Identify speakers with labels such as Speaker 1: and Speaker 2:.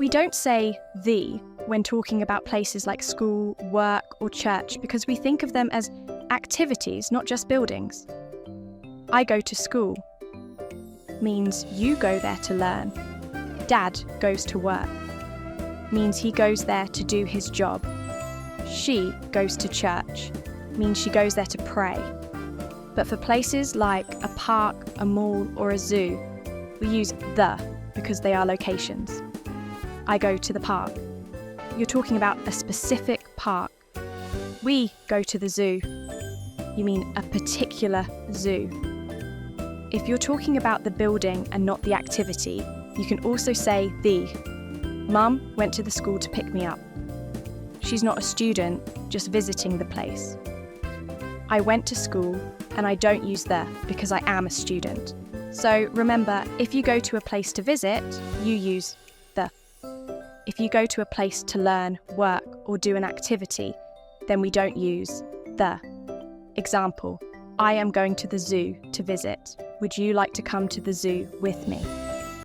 Speaker 1: We don't say the when talking about places like school, work, or church because we think of them as activities, not just buildings. I go to school means you go there to learn. Dad goes to work means he goes there to do his job. She goes to church means she goes there to pray. But for places like a park, a mall, or a zoo, we use the because they are locations. I go to the park. You're talking about a specific park. We go to the zoo. You mean a particular zoo. If you're talking about the building and not the activity, you can also say the. Mum went to the school to pick me up. She's not a student, just visiting the place. I went to school, and I don't use the because I am a student. So remember, if you go to a place to visit, you use the. If you go to a place to learn, work, or do an activity, then we don't use the. Example, I am going to the zoo to visit. Would you like to come to the zoo with me?